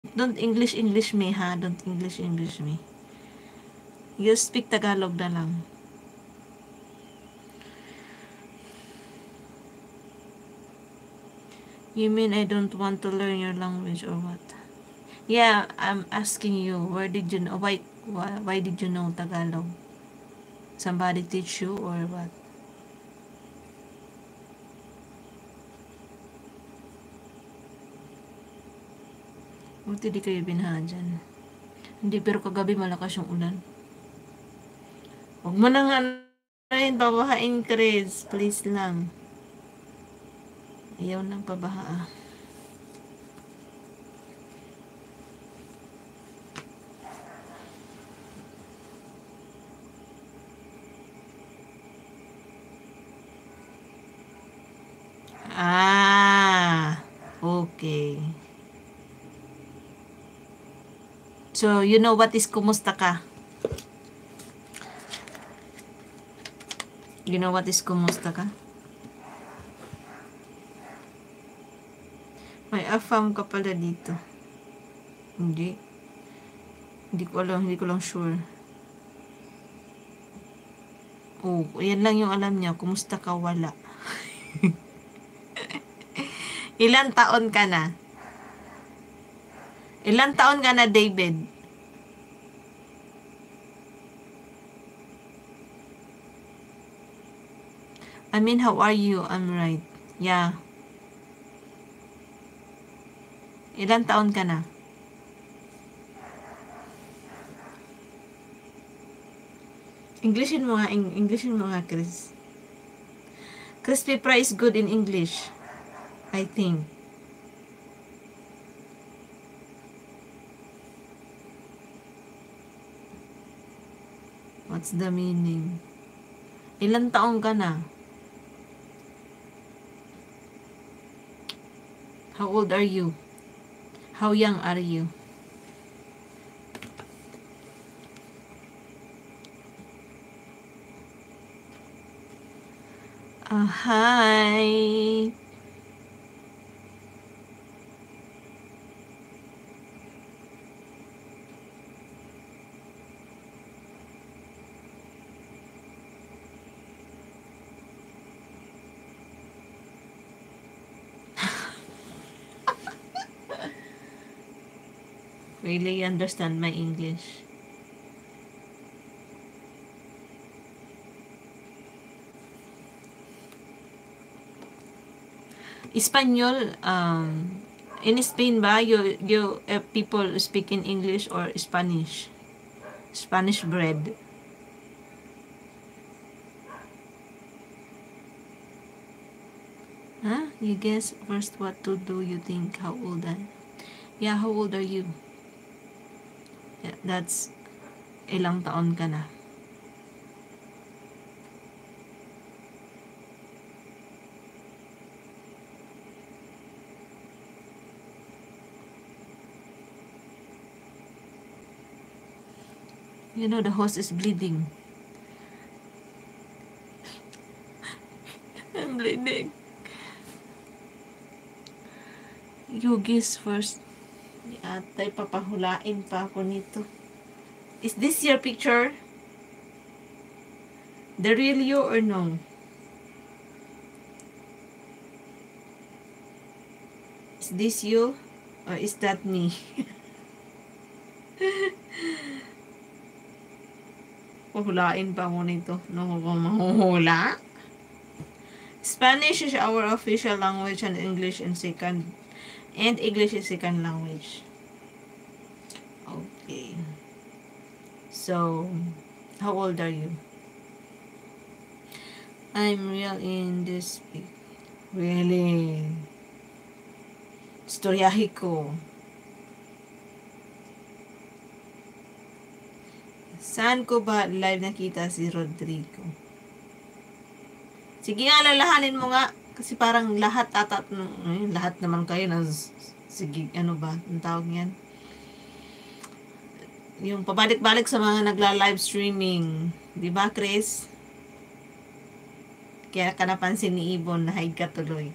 don't English me, ha? Don't English me. You speak Tagalog na lang. You mean I don't want to learn your language or what? Yeah, I'm asking you, where did you know, why did you know Tagalog? Somebody teach you or what? Buti di kayo binaha dyan. Hindi, pero kagabi malakas yung ulan. Huwag mo nang babahain, Chris. Please lang. Ayaw nang pabaha. Okay. So, you know what is kumusta ka? You know what is kumusta ka? May afam ka pala dito. Hindi. Hindi ko lang sure. Oh, yan lang yung alam niya. Kumusta ka? Wala. Ilan taon ka na? Ilan taon ka na, David? I mean, how are you? I'm right. Yeah. Ilan taon ka na? Englishin mo nga, Chris. Crispy fry is good in English, I think. What's the meaning? Ilan taon ka na? How old are you? How young are you? Hi. Really understand my English? Espanyol, in Spain ba, you people speak in English or Spanish? Spanish bread. Huh? You guess first what to do you think? How old I? Yeah, how old are you? Yeah, that's ilang taon ka na? You know the host is bleeding. I'm bleeding. You guess first. Atay, papahulain pa ako nito. Is this your picture? The real you or no? Is this you? Or is that me? Pahulain pa ako nito. No, mahuhula? Spanish is our official language and English is second language. Okay. So, how old are you? I'm real in this. Really? Storyahe ko. Saan ko ba live nakita si Rodrigo? Sige nga, lalahanin mo nga. Kasi parang lahat lahat naman kayo na, sige, ano ba, ang tawag yan? Yung pabalik-balik sa mga nagla-live streaming. Diba, Chris? Kaya ka napansin ni Ibon na hide ka tuloy.